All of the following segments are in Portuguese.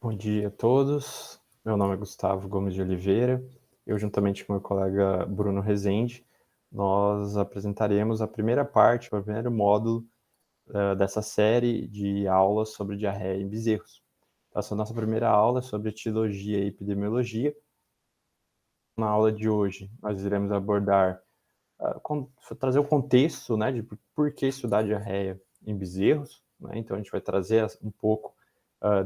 Bom dia a todos. Meu nome é Gustavo Gomes de Oliveira. Eu, juntamente com meu colega Bruno Rezende, nós apresentaremos a primeira parte, o primeiro módulo dessa série de aulas sobre diarreia em bezerros. Essa nossa primeira aula é sobre etiologia e epidemiologia. Na aula de hoje, nós iremos abordar, trazer o contexto, né, de por que estudar diarreia em bezerros, né? Então, a gente vai trazer um pouco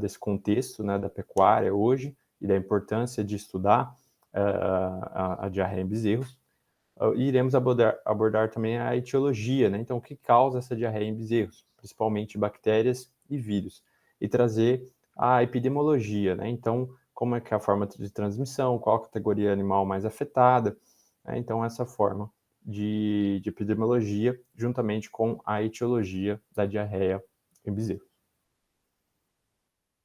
desse contexto, né, da pecuária hoje e da importância de estudar a diarreia em bezerros. E iremos abordar também a etiologia, né? Então, o que causa essa diarreia em bezerros, principalmente bactérias e vírus, e trazer a epidemiologia, né? Então, como é que é a forma de transmissão, qual a categoria animal mais afetada, né? Então, essa forma de epidemiologia, juntamente com a etiologia da diarreia em bezerros.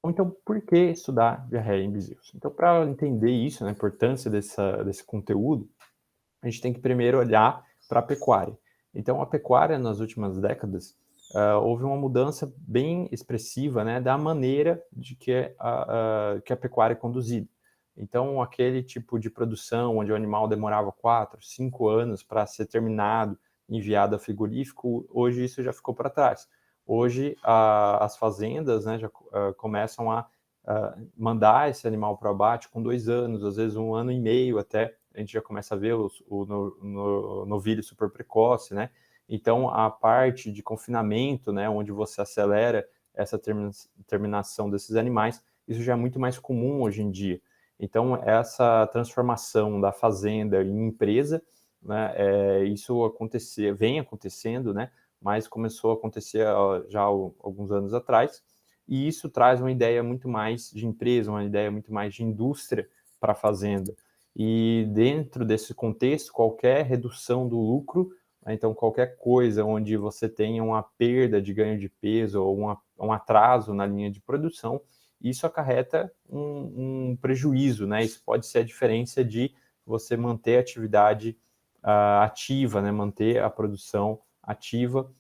Então, por que estudar diarreia em bezerros? Então, para entender isso, né, a importância desse conteúdo, a gente tem que primeiro olhar para a pecuária. Então, a pecuária, nas últimas décadas, houve uma mudança bem expressiva, né, da maneira de que a pecuária é conduzida. Então, aquele tipo de produção onde o animal demorava 4, 5 anos para ser terminado, enviado a frigorífico, hoje isso já ficou para trás. Hoje, as fazendas, né, já começam a mandar esse animal para o abate com 2 anos, às vezes 1 ano e meio até, a gente já começa a ver o novilho super precoce, né? Então, a parte de confinamento, né, onde você acelera essa terminação desses animais, isso já é muito mais comum hoje em dia. Então, essa transformação da fazenda em empresa, né, isso vem acontecendo, né, mas começou a acontecer já há alguns anos atrás, e isso traz uma ideia muito mais de empresa, uma ideia muito mais de indústria para a fazenda. E dentro desse contexto, qualquer redução do lucro, né, então qualquer coisa onde você tenha uma perda de ganho de peso ou um atraso na linha de produção, isso acarreta um prejuízo, né? Isso pode ser a diferença de você manter a atividade ativa, né? Manter a produção ativa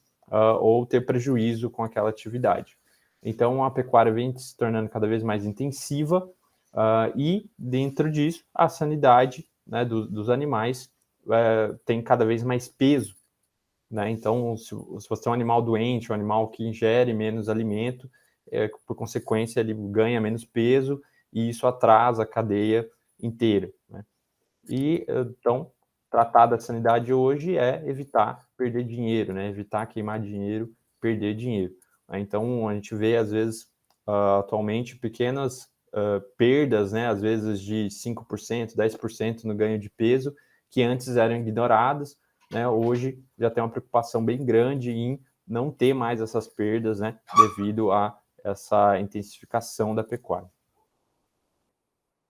ou ter prejuízo com aquela atividade. Então, a pecuária vem se tornando cada vez mais intensiva e, dentro disso, a sanidade, né, dos animais tem cada vez mais peso. Né? Então, se você tem um animal doente, um animal que ingere menos alimento, por consequência, ele ganha menos peso e isso atrasa a cadeia inteira. Né? E, então, tratar da sanidade hoje é evitar perder dinheiro, né? Evitar queimar dinheiro, perder dinheiro. Então, a gente vê, às vezes, atualmente, pequenas perdas, né? Às vezes de 5%, 10% no ganho de peso, que antes eram ignoradas, né? Hoje já tem uma preocupação bem grande em não ter mais essas perdas, né? Devido a essa intensificação da pecuária.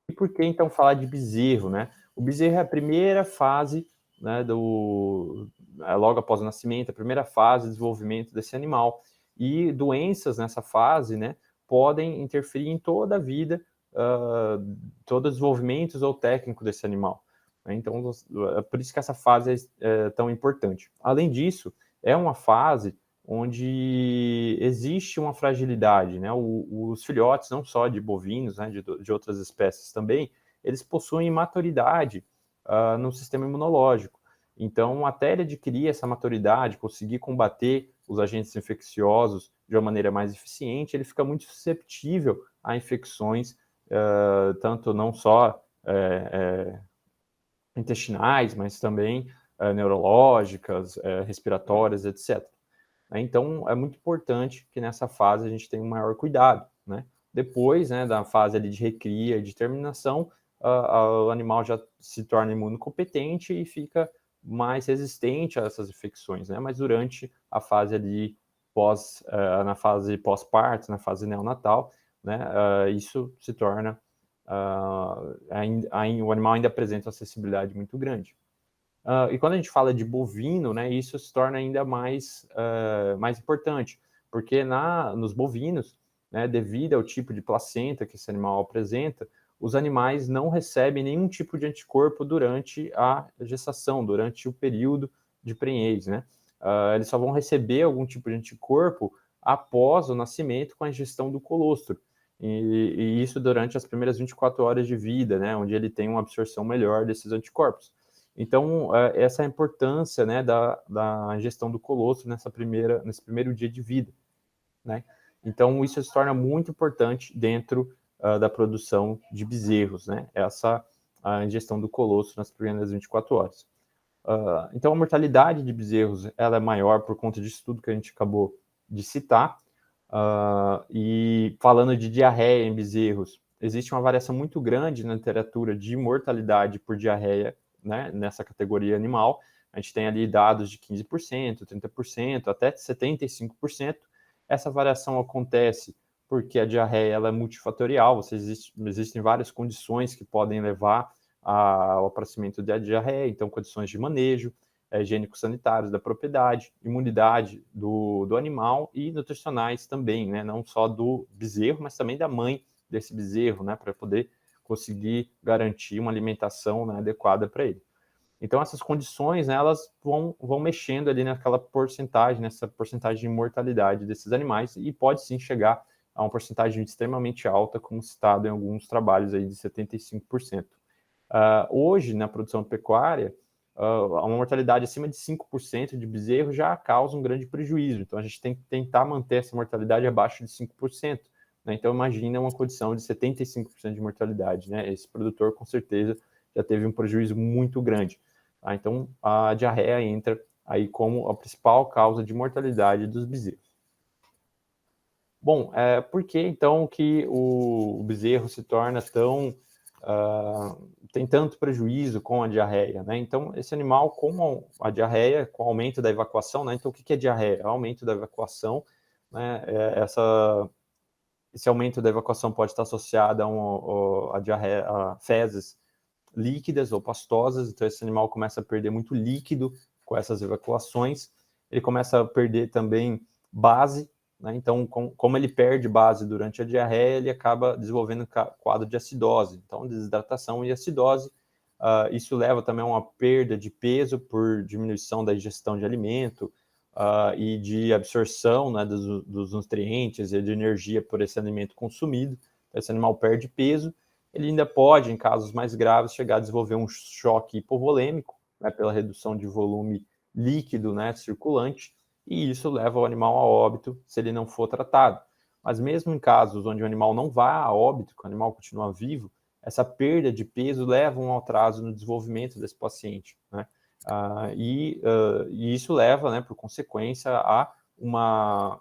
E por que então falar de bezerro, né? O bezerro é a primeira fase, né, logo após o nascimento, a primeira fase de desenvolvimento desse animal. E doenças nessa fase, né, podem interferir em toda a vida, todo o desenvolvimento ou técnico desse animal. Então, é por isso que essa fase é tão importante. Além disso, é uma fase onde existe uma fragilidade, né? Os filhotes, não só de bovinos, né, de outras espécies também, eles possuem maturidade no sistema imunológico. Então, até ele adquirir essa maturidade, conseguir combater os agentes infecciosos de uma maneira mais eficiente, ele fica muito susceptível a infecções, tanto não só intestinais, mas também neurológicas, respiratórias, etc. Então, é muito importante que nessa fase a gente tenha um maior cuidado, né? Depois, né, da fase ali de recria e de terminação, o animal já se torna imunocompetente e fica mais resistente a essas infecções, né? Mas durante a fase ali na fase pós-parto, na fase neonatal, né, isso se torna o animal ainda apresenta uma acessibilidade muito grande. E quando a gente fala de bovino, né, isso se torna ainda mais importante, porque nos bovinos, né, devido ao tipo de placenta que esse animal apresenta, os animais não recebem nenhum tipo de anticorpo durante a gestação, durante o período de prenhez, né? Eles só vão receber algum tipo de anticorpo após o nascimento com a ingestão do colostro. e isso durante as primeiras 24 horas de vida, né, onde ele tem uma absorção melhor desses anticorpos. Então, essa é a importância, né, da ingestão do colostro nesse primeiro dia de vida, né? Então, isso se torna muito importante dentro da produção de bezerros, né? A ingestão do colostro nas primeiras 24 horas. Então, a mortalidade de bezerros ela é maior por conta disso tudo que a gente acabou de citar. E falando de diarreia em bezerros, existe uma variação muito grande na literatura de mortalidade por diarreia, né, nessa categoria animal. A gente tem ali dados de 15%, 30%, até 75%. Essa variação acontece porque a diarreia ela é multifatorial, existem várias condições que podem levar ao aparecimento da diarreia, então condições de manejo, higiênico-sanitários da propriedade, imunidade do animal e nutricionais também, né? Não só do bezerro, mas também da mãe desse bezerro, né? Para poder conseguir garantir uma alimentação, né, adequada para ele. Então, essas condições, né, elas vão mexendo ali nessa porcentagem de mortalidade desses animais e pode sim chegar a uma porcentagem extremamente alta, como citado em alguns trabalhos aí de 75%. Hoje, na produção pecuária, uma mortalidade acima de 5% de bezerro já causa um grande prejuízo. Então, a gente tem que tentar manter essa mortalidade abaixo de 5%. Né? Então, imagina uma condição de 75% de mortalidade. Né? Esse produtor, com certeza, já teve um prejuízo muito grande. Tá? Então, a diarreia entra aí como a principal causa de mortalidade dos bezerros. Bom, por que então que o bezerro se torna tão... tem tanto prejuízo com a diarreia, né? Então, esse animal, com a diarreia, com o aumento da evacuação, né? Então, o que é diarreia? É o aumento da evacuação, né? Esse aumento da evacuação pode estar associado a diarreia, a fezes líquidas ou pastosas, então esse animal começa a perder muito líquido com essas evacuações, ele começa a perder também base, né? Então, como ele perde base durante a diarreia, ele acaba desenvolvendo quadro de acidose, então desidratação e acidose. Isso leva também a uma perda de peso por diminuição da ingestão de alimento e de absorção, né, dos nutrientes e de energia por esse alimento consumido. Esse animal perde peso. Ele ainda pode, em casos mais graves, chegar a desenvolver um choque hipovolêmico, né, pela redução de volume líquido, né, circulante, e isso leva o animal a óbito se ele não for tratado. Mas mesmo em casos onde o animal não vá a óbito, que o animal continua vivo, essa perda de peso leva a um atraso no desenvolvimento desse paciente, né? E isso leva, né, por consequência, a uma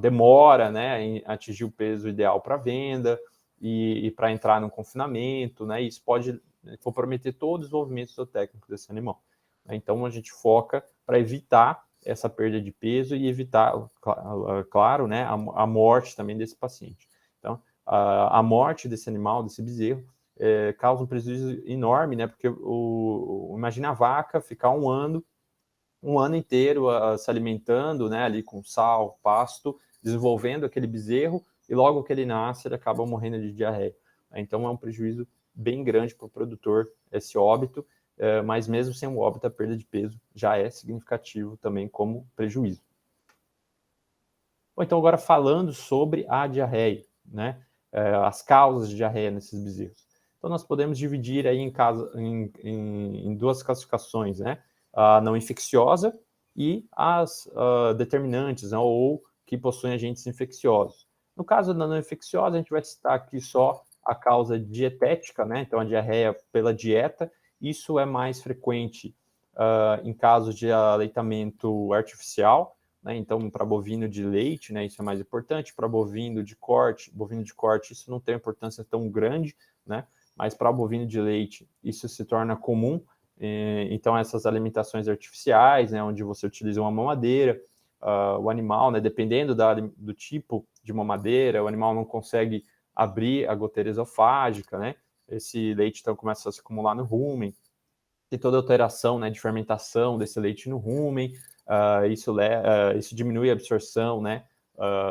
demora, né, em atingir o peso ideal para venda, e para entrar no confinamento, né? Isso pode comprometer todo o desenvolvimento zootécnico desse animal. Então, a gente foca para evitar essa perda de peso e evitar, claro, né, a morte também desse paciente. Então, a morte desse animal, desse bezerro, causa um prejuízo enorme, né? Porque imagina a vaca ficar um ano inteiro se alimentando, né, ali com sal, pasto, desenvolvendo aquele bezerro, e logo que ele nasce, ele acaba morrendo de diarreia. Então, é um prejuízo bem grande para o produtor esse óbito, mas mesmo sem o óbito, a perda de peso já é significativo também como prejuízo. Bom, então, agora falando sobre a diarreia, né, as causas de diarreia nesses bezerros. Então, nós podemos dividir aí em duas classificações, né, a não infecciosa e as determinantes, né, ou que possuem agentes infecciosos. No caso da não infecciosa, a gente vai citar aqui só a causa dietética, né, então a diarreia pela dieta. Isso é mais frequente em casos de aleitamento artificial, né, então para bovino de leite, né, isso é mais importante. Para bovino de corte, isso não tem importância tão grande, né, mas para bovino de leite isso se torna comum. Então, essas alimentações artificiais, né, onde você utiliza uma mamadeira, o animal, né, dependendo do tipo de mamadeira, o animal não consegue abrir a goteira esofágica, né, esse leite então começa a se acumular no rumen, e toda alteração, né, de fermentação desse leite no rumen, isso diminui a absorção, né,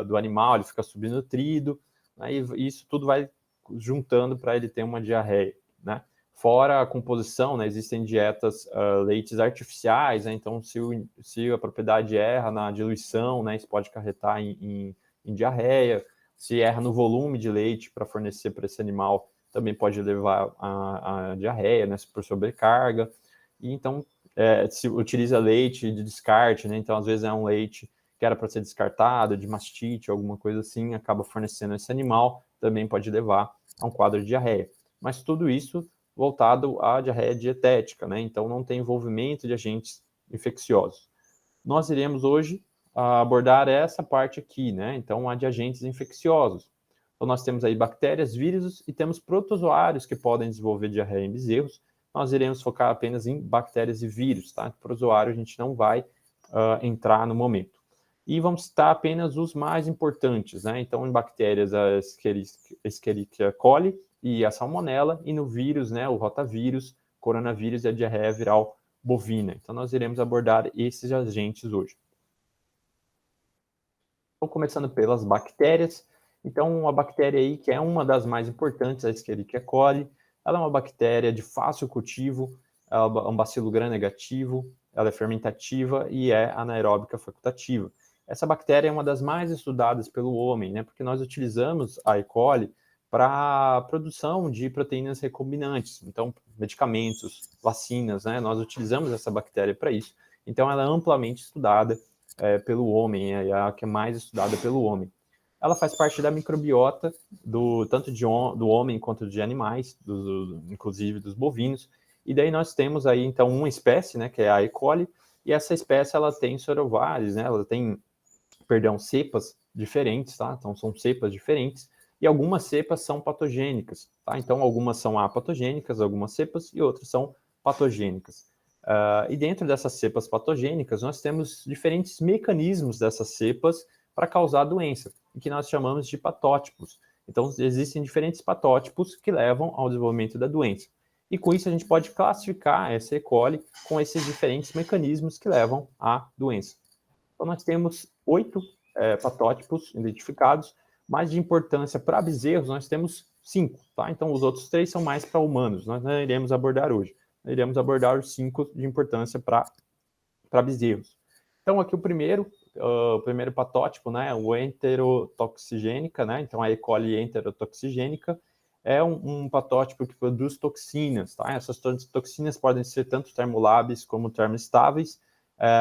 do animal, ele fica subnutrido, né, e isso tudo vai juntando para ele ter uma diarreia, né. Fora a composição, né, existem dietas leites artificiais, né, então se a propriedade erra na diluição, né, isso pode acarretar em diarreia. Se erra no volume de leite para fornecer para esse animal, também pode levar a diarreia, né, por sobrecarga. E então, se utiliza leite de descarte, né, então às vezes é um leite que era para ser descartado, de mastite, alguma coisa assim, acaba fornecendo esse animal, também pode levar a um quadro de diarreia. Mas tudo isso voltado à diarreia dietética, né, então não tem envolvimento de agentes infecciosos. Nós iremos hoje abordar essa parte aqui, né, então a de agentes infecciosos. Então nós temos aí bactérias, vírus e temos protozoários que podem desenvolver diarreia em bezerros. Nós iremos focar apenas em bactérias e vírus, tá? Protozoário a gente não vai entrar no momento. E vamos citar apenas os mais importantes, né? Então, em bactérias, a Escherichia coli e a Salmonella, e no vírus, né, o rotavírus, coronavírus e a diarreia viral bovina. Então, nós iremos abordar esses agentes hoje. Então, começando pelas bactérias. Então, a bactéria aí, que é uma das mais importantes, a Escherichia coli, ela é uma bactéria de fácil cultivo, ela é um bacilo gram-negativo, ela é fermentativa e é anaeróbica facultativa. Essa bactéria é uma das mais estudadas pelo homem, né? Porque nós utilizamos a E. coli para a produção de proteínas recombinantes, então medicamentos, vacinas, né? Nós utilizamos essa bactéria para isso. Então, ela é amplamente estudada pelo homem, é a que é mais estudada pelo homem. Ela faz parte da microbiota tanto do homem quanto de animais, inclusive dos bovinos. E daí nós temos aí, então, uma espécie, né, que é a E. coli, e essa espécie, ela tem sorovares, né, ela tem, cepas diferentes, tá? Então, são cepas diferentes, e algumas cepas são patogênicas, tá? Então, algumas são apatogênicas, algumas cepas, e outras são patogênicas. E dentro dessas cepas patogênicas, nós temos diferentes mecanismos dessas cepas para causar a doença, que nós chamamos de patótipos. Então, existem diferentes patótipos que levam ao desenvolvimento da doença. E com isso, a gente pode classificar essa E. coli com esses diferentes mecanismos que levam à doença. Então, nós temos 8 patótipos identificados, mas de importância para bezerros, nós temos 5, tá? Então, os outros 3 são mais para humanos, nós não iremos abordar hoje. Nós iremos abordar os 5 de importância para bezerros. Então, aqui o primeiro patótipo, né, o enterotoxigênica, né? Então, a E. coli enterotoxigênica é um patótipo que produz toxinas, tá? Essas toxinas podem ser tanto termoláveis como termoestáveis,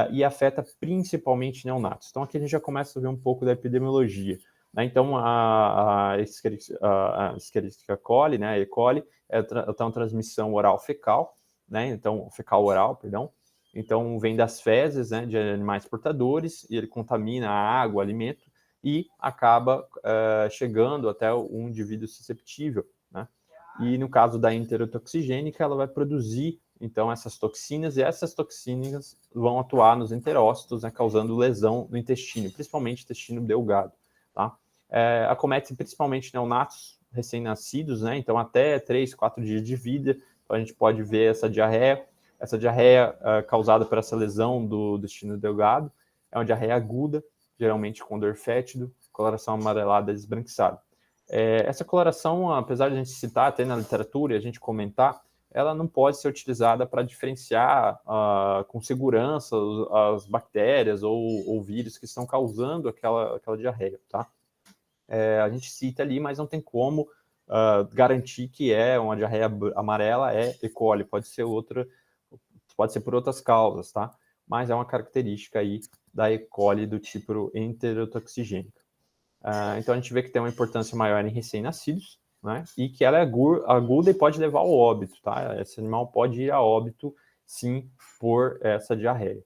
e afeta principalmente neonatos. Então, aqui a gente já começa a ver um pouco da epidemiologia, né? Então, a Escherichia coli, né, a E. coli, tem uma transmissão oral-fecal, né? Então, fecal-oral, perdão. Então, vem das fezes, né, de animais portadores, e ele contamina a água, o alimento, e acaba chegando até um indivíduo susceptível, né? E no caso da enterotoxigênica, ela vai produzir, então, essas toxinas, e essas toxinas vão atuar nos enterócitos, né, causando lesão no intestino, principalmente intestino delgado, tá? Acomete principalmente neonatos recém-nascidos, né? Então, até 3, 4 dias de vida, então a gente pode ver essa diarreia causada por essa lesão do intestino delgado. É uma diarreia aguda, geralmente com dor fétido, coloração amarelada esbranquiçada. Essa coloração, apesar de a gente citar até na literatura e a gente comentar, ela não pode ser utilizada para diferenciar com segurança as bactérias ou vírus que estão causando aquela diarreia, tá? A gente cita ali, mas não tem como garantir que é uma diarreia amarela, é E. coli, pode ser por outras causas, tá? Mas é uma característica aí da E. coli do tipo enterotoxigênica. Então a gente vê que tem uma importância maior em recém-nascidos, né? E que ela é aguda e pode levar ao óbito, tá? Esse animal pode ir a óbito, sim, por essa diarreia.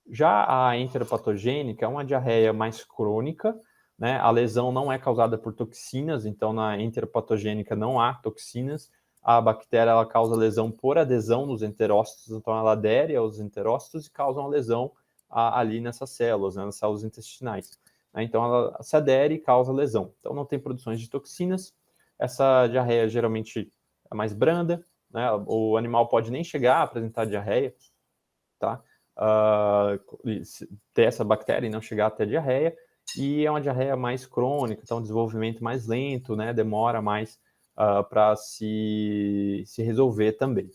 Já a enteropatogênica é uma diarreia mais crônica, né? A lesão não é causada por toxinas, então na enteropatogênica não há toxinas. A bactéria ela causa lesão por adesão nos enterócitos, então ela adere aos enterócitos e causa uma lesão ali nessas células, né? Nas células intestinais. Então ela se adere e causa lesão. Então não tem produções de toxinas. Essa diarreia geralmente é mais branda, né? O animal pode nem chegar a apresentar diarreia, tá? Ter essa bactéria e não chegar até a diarreia, e é uma diarreia mais crônica, então desenvolvimento mais lento, né? Demora mais para se resolver também.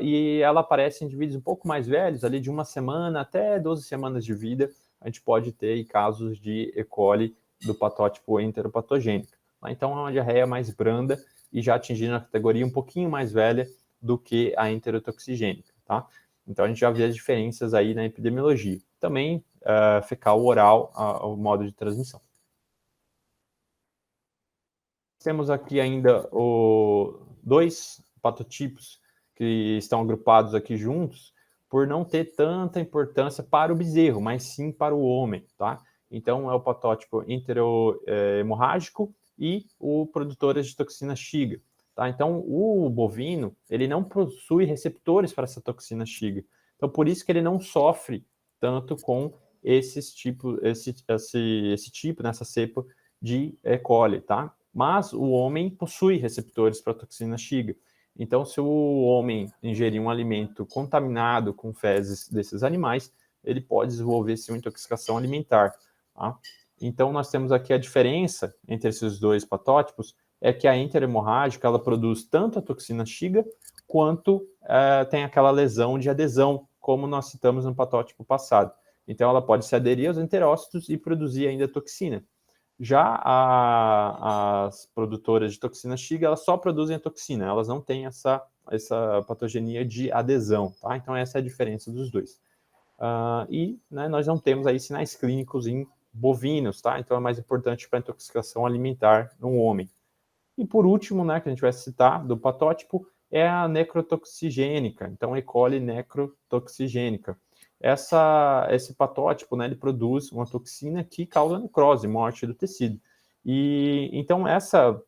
E ela aparece em indivíduos um pouco mais velhos, ali de 1 semana até 12 semanas de vida, a gente pode ter casos de E. coli do patótipo enteropatogênica. Então, é uma diarreia mais branda e já atingindo a categoria um pouquinho mais velha do que a enterotoxigênica, tá? Então, a gente já vê as diferenças aí na epidemiologia. Também, fecal oral, o modo de transmissão. Temos aqui ainda dois patotipos que estão agrupados aqui juntos por não ter tanta importância para o bezerro, mas sim para o homem, tá? Então, é o patótipo enterohemorrágico e o produtor de toxina Shiga. Tá? Então, o bovino, ele não possui receptores para essa toxina Shiga. Então, por isso que ele não sofre tanto com esse tipo, nessa cepa de E. coli, tá? Mas o homem possui receptores para a toxina Shiga. Então, se o homem ingerir um alimento contaminado com fezes desses animais, ele pode desenvolver sim, uma intoxicação alimentar. Tá? Então, nós temos aqui a diferença entre esses dois patótipos, é que a enterohemorrágica, ela produz tanto a toxina Shiga, quanto tem aquela lesão de adesão, como nós citamos no patótipo passado. Então, ela pode se aderir aos enterócitos e produzir ainda toxina. Já as produtoras de toxina Shiga, elas só produzem a toxina, elas não têm essa patogenia de adesão, tá? Então, essa é a diferença dos dois. Né, nós não temos aí sinais clínicos em bovinos, tá? Então, é mais importante para a intoxicação alimentar no homem. E por último, né, que a gente vai citar do patótipo, é a necrotoxigênica, então E. coli necrotoxigênica. Esse patótipo, né, ele produz uma toxina que causa necrose, morte do tecido. E então essa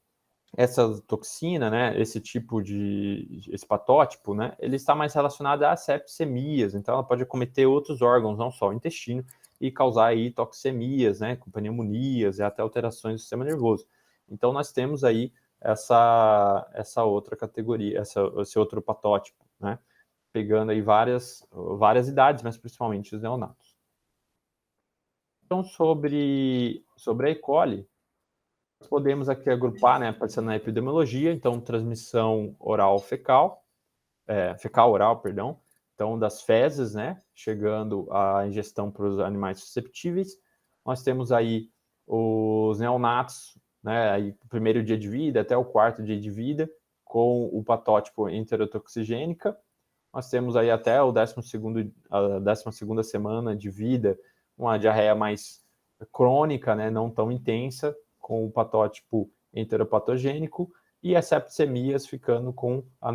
toxina, né, esse patótipo, né, ele está mais relacionado a sepsemias, então ela pode acometer outros órgãos, não só o intestino, e causar aí toxemias, né, com pneumonias e até alterações do sistema nervoso. Então nós temos aí essa outra categoria, esse outro patótipo, né, pegando aí várias idades, mas principalmente os neonatos. Então, sobre a E. coli, nós podemos aqui agrupar, né, aparecendo na epidemiologia, então, transmissão oral-fecal, fecal-oral, perdão, então, das fezes, né, chegando à ingestão para os animais susceptíveis. Nós temos aí os neonatos, né, aí, o primeiro dia de vida até o quarto dia de vida, com o patótipo enterotoxigênica. Nós temos aí até a 12ª semana de vida, uma diarreia mais crônica, né, não tão intensa, com o patótipo enteropatogênico, e as sepsemias ficando com a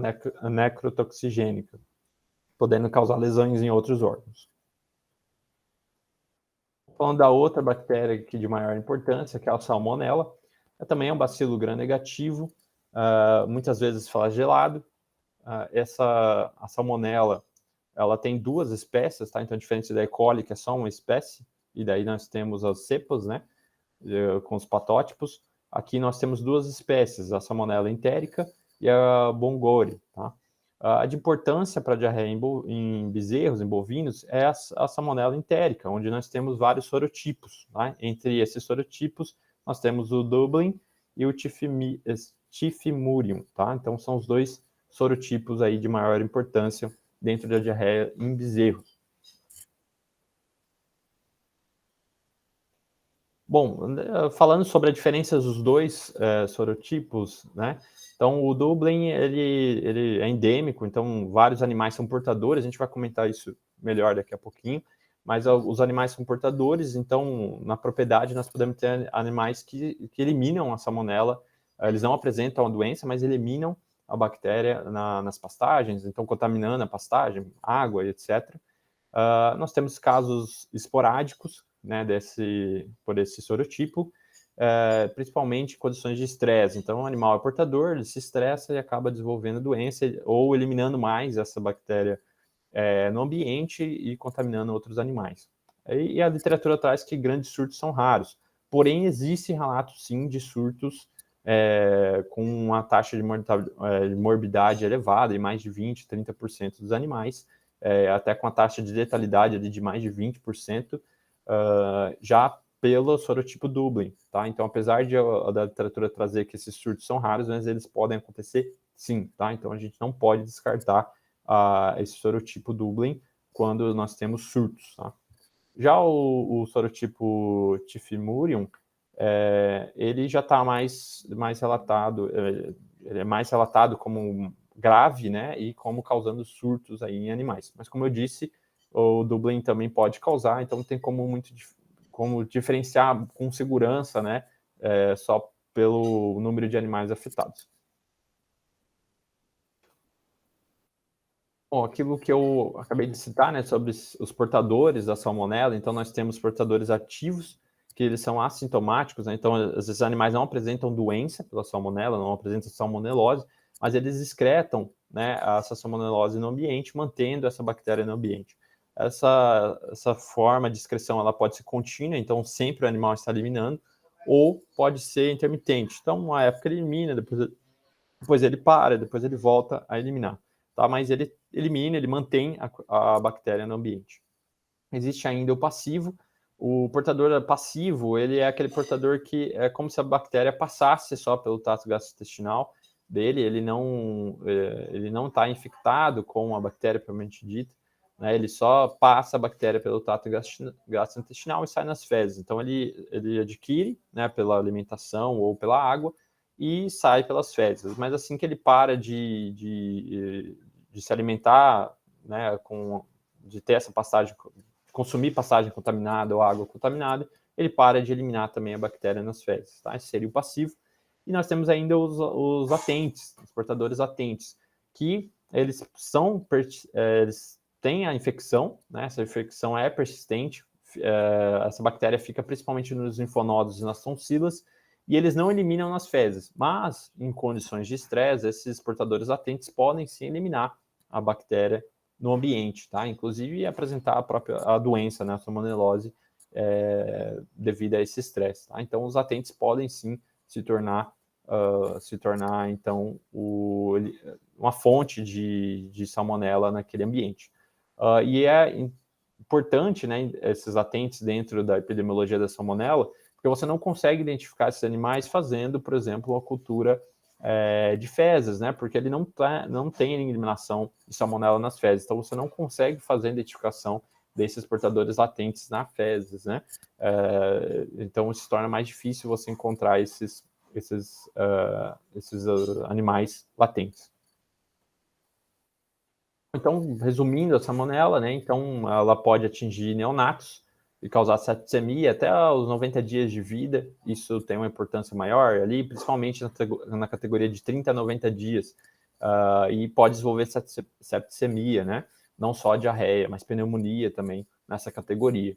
necrotoxigênica, podendo causar lesões em outros órgãos. Falando da outra bactéria aqui de maior importância, que é a salmonella, também é um bacilo gram-negativo, muitas vezes flagelado. A salmonella, ela tem duas espécies, tá? Então, diferente da E. coli, que é só uma espécie, e daí nós temos as cepas, né, com os patótipos. Aqui nós temos duas espécies, a salmonella entérica e a bongori, tá? A de importância para a diarreia em bezerros, em bovinos, é a salmonella entérica, onde nós temos vários sorotipos, tá? Entre esses sorotipos, nós temos o Dublin e o Typhimurium, tá? Então, são os dois sorotipos aí de maior importância dentro da diarreia em bezerros. Bom, falando sobre a diferença dos dois sorotipos, né? Então, o Dublin, ele é endêmico, então vários animais são portadores, a gente vai comentar isso melhor daqui a pouquinho, mas os animais são portadores, então na propriedade nós podemos ter animais que eliminam a salmonela, eles não apresentam a doença, mas eliminam a bactéria nas pastagens, então contaminando a pastagem, água, etc. Nós temos casos esporádicos, né, por esse sorotipo, principalmente em condições de estresse. Então, o animal é portador, ele se estressa e acaba desenvolvendo doença ou eliminando mais essa bactéria no ambiente e contaminando outros animais. E a literatura traz que grandes surtos são raros, porém existe relatos sim de surtos com uma taxa de morbidade elevada, em mais de 20%, 30% dos animais, até com a taxa de letalidade de mais de 20%, já pelo sorotipo Dublin, tá? Então, apesar da literatura trazer que esses surtos são raros, mas eles podem acontecer sim, tá? Então, a gente não pode descartar esse sorotipo Dublin quando nós temos surtos, tá? Já o sorotipo Typhimurium, ele já está mais relatado, ele é mais relatado como grave, né, e como causando surtos aí em animais. Mas como eu disse, o Dublin também pode causar, então tem como diferenciar com segurança, né, só pelo número de animais afetados. Bom, aquilo que eu acabei de citar, né, sobre os portadores da salmonela, então nós temos portadores ativos, que eles são assintomáticos, né, então esses animais não apresentam doença pela salmonela, não apresentam salmonelose, mas eles excretam, né, essa salmonelose no ambiente, mantendo essa bactéria no ambiente. Essa forma de excreção ela pode ser contínua, então sempre o animal está eliminando, ou pode ser intermitente. Então, uma época ele elimina, depois ele para, depois ele volta a eliminar. Tá? Mas ele elimina, ele mantém a bactéria no ambiente. Existe ainda o passivo. O portador passivo, ele é aquele portador que é como se a bactéria passasse só pelo trato gastrointestinal dele, ele não está infectado com a bactéria propriamente dita, né? Ele só passa a bactéria pelo trato gastrointestinal e sai nas fezes. Então ele adquire, né, pela alimentação ou pela água e sai pelas fezes. Mas assim que ele para de se alimentar, né, de ter essa passagem, consumir passagem contaminada ou água contaminada, ele para de eliminar também a bactéria nas fezes. Tá? Esse seria o passivo. E nós temos ainda os latentes, os portadores latentes, que eles têm a infecção, né? Essa infecção é persistente, essa bactéria fica principalmente nos linfonodos e nas tonsilas, e eles não eliminam nas fezes, mas em condições de estresse, esses portadores latentes podem sim eliminar a bactéria no ambiente, tá? Inclusive apresentar a doença, né, a salmonelose, devido a esse estresse, tá? Então os latentes podem sim se tornar então uma fonte de salmonela naquele ambiente. E é importante, né, esses latentes dentro da epidemiologia da salmonela, porque você não consegue identificar esses animais fazendo, por exemplo, a cultura de fezes, né? Porque ele não tem eliminação de salmonela nas fezes, então você não consegue fazer a identificação desses portadores latentes nas fezes, né? Então se torna mais difícil você encontrar esses animais latentes. Então, resumindo, a salmonela, né? Então, ela pode atingir neonatos e causar septicemia até os 90 dias de vida. Isso tem uma importância maior ali, principalmente na categoria de 30 a 90 dias. E pode desenvolver septicemia, né? Não só diarreia, mas pneumonia também nessa categoria.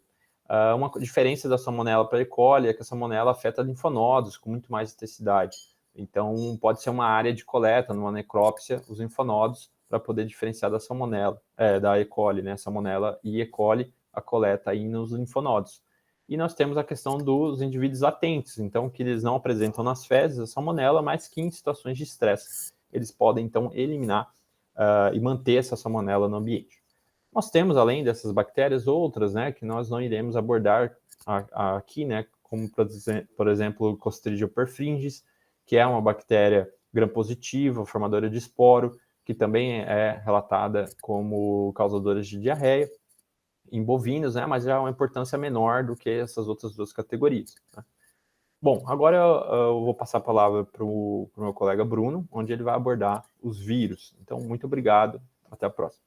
Uma diferença da salmonela para a E. coli é que a salmonela afeta linfonodos com muito mais intensidade. Então, pode ser uma área de coleta, numa necrópsia, os linfonodos, para poder diferenciar da salmonela, da E. coli, né? Salmonela e E. coli, a coleta aí nos linfonodos. E nós temos a questão dos indivíduos latentes, então, que eles não apresentam nas fezes a salmonela, mas que em situações de estresse eles podem, então, eliminar e manter essa salmonela no ambiente. Nós temos, além dessas bactérias, outras, né, que nós não iremos abordar aqui, né, como, por exemplo, Clostridium perfringens, que é uma bactéria gram-positiva, formadora de esporo, que também é relatada como causadora de diarreia em bovinos, né, mas já é uma importância menor do que essas outras duas categorias. Né? Bom, agora eu vou passar a palavra para o meu colega Bruno, onde ele vai abordar os vírus. Então, muito obrigado, até a próxima.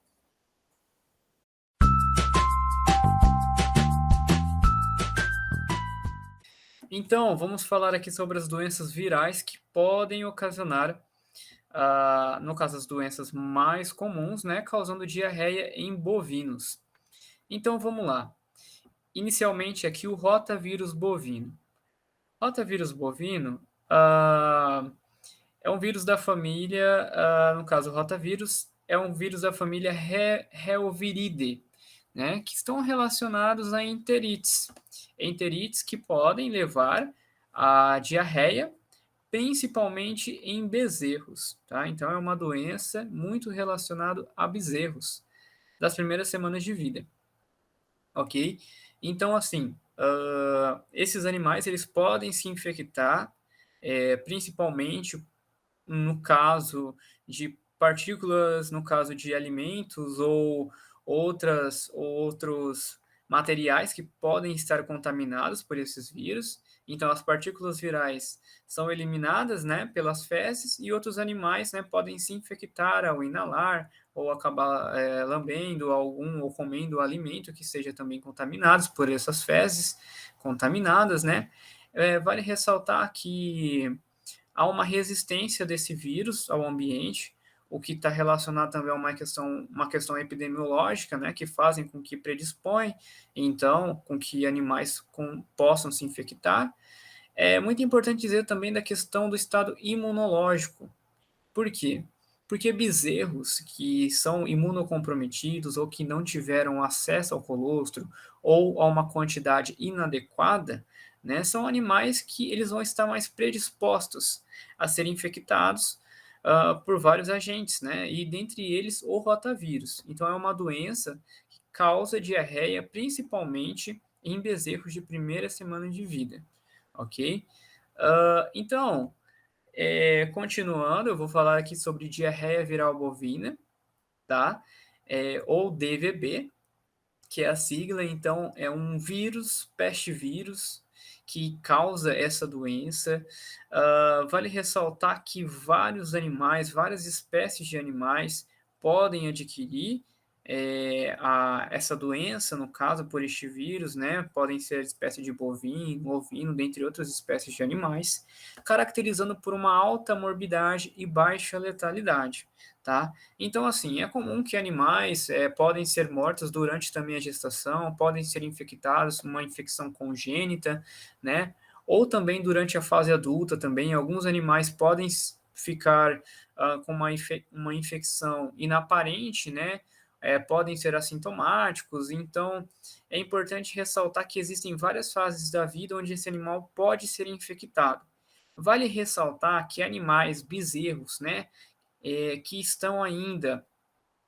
Então, vamos falar aqui sobre as doenças virais que podem ocasionar, no caso, as doenças mais comuns, né, causando diarreia em bovinos. Então, vamos lá. Inicialmente, aqui o rotavírus bovino. Rotavírus bovino é um vírus da família, no caso, o rotavírus é um vírus da família Reoviridae, né, que estão relacionados a enterites. Enterites que podem levar a diarreia, principalmente em bezerros, tá? Então é uma doença muito relacionada a bezerros das primeiras semanas de vida, ok? Então, assim, esses animais eles podem se infectar, principalmente no caso de partículas, no caso de alimentos ou outros materiais que podem estar contaminados por esses vírus. Então, as partículas virais são eliminadas, né, pelas fezes e outros animais, né, podem se infectar ao inalar ou acabar lambendo algum ou comendo alimento que seja também contaminados por essas fezes contaminadas, né? Vale ressaltar que há uma resistência desse vírus ao ambiente, o que está relacionado também a uma questão epidemiológica, né, que fazem com que predispõe, então, com que animais possam se infectar. É muito importante dizer também da questão do estado imunológico. Por quê? Porque bezerros que são imunocomprometidos ou que não tiveram acesso ao colostro ou a uma quantidade inadequada, né, são animais que eles vão estar mais predispostos a serem infectados por vários agentes, né, e dentre eles o rotavírus. Então é uma doença que causa diarreia principalmente em bezerros de primeira semana de vida, ok? Então, continuando, eu vou falar aqui sobre diarreia viral bovina, tá? Ou DVB, que é a sigla, então é um vírus, peste vírus, que causa essa doença. Vale ressaltar que vários animais, várias espécies de animais podem adquirir essa doença, no caso, por este vírus, né? Podem ser espécie de bovino, ovino, dentre outras espécies de animais, caracterizando por uma alta morbidade e baixa letalidade, tá? Então, assim, é comum que animais podem ser mortos durante também a gestação, podem ser infectados com uma infecção congênita, né? Ou também durante a fase adulta também, alguns animais podem ficar com uma infecção inaparente, né? Podem ser assintomáticos, então é importante ressaltar que existem várias fases da vida onde esse animal pode ser infectado. Vale ressaltar que animais, bezerros, né, que estão ainda,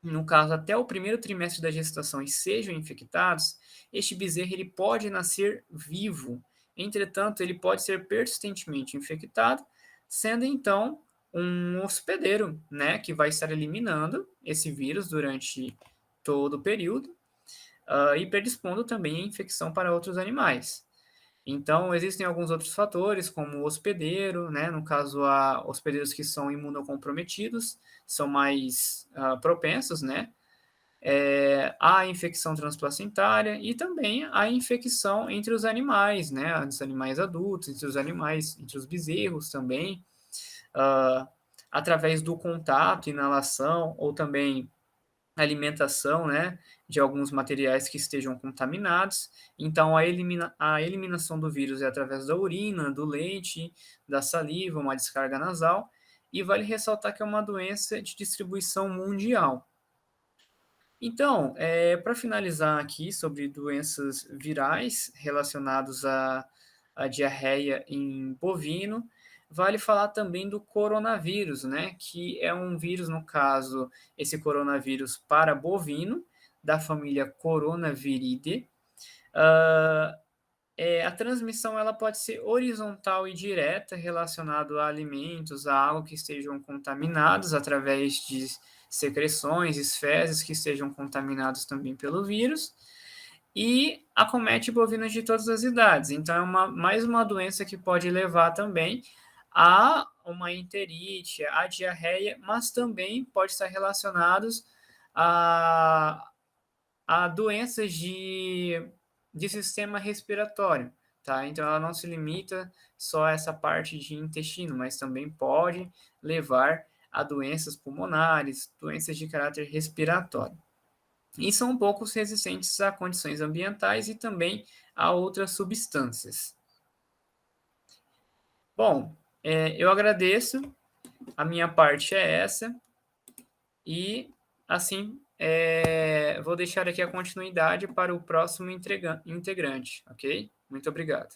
no caso, até o primeiro trimestre da gestação e sejam infectados, este bezerro ele pode nascer vivo. Entretanto, ele pode ser persistentemente infectado, sendo então um hospedeiro, né, que vai estar eliminando esse vírus durante todo o período e predispondo também a infecção para outros animais. Então, existem alguns outros fatores, como o hospedeiro, né? No caso, há hospedeiros que são imunocomprometidos, são mais propensos, né? A infecção transplacentária e também a infecção entre os animais, né? Entre os animais adultos, entre os animais, entre os bezerros também, através do contato, inalação ou também alimentação, né, de alguns materiais que estejam contaminados. Então, a eliminação do vírus é através da urina, do leite, da saliva, uma descarga nasal. E vale ressaltar que é uma doença de distribuição mundial. Então, para finalizar aqui sobre doenças virais relacionadas à diarreia em bovino, vale falar também do coronavírus, né? Que é um vírus, no caso, esse coronavírus para bovino, da família Coronaviridae. A transmissão ela pode ser horizontal e direta, relacionado a alimentos, a água que estejam contaminados através de secreções, fezes que estejam contaminados também pelo vírus, e acomete bovinos de todas as idades. Então, é mais uma doença que pode levar também a uma enterite, a diarreia, mas também pode estar relacionados a doenças de sistema respiratório, tá? Então, ela não se limita só a essa parte de intestino, mas também pode levar a doenças pulmonares, doenças de caráter respiratório. E são um pouco resistentes a condições ambientais e também a outras substâncias. Bom, eu agradeço, a minha parte é essa, e assim vou deixar aqui a continuidade para o próximo integrante, ok? Muito obrigado.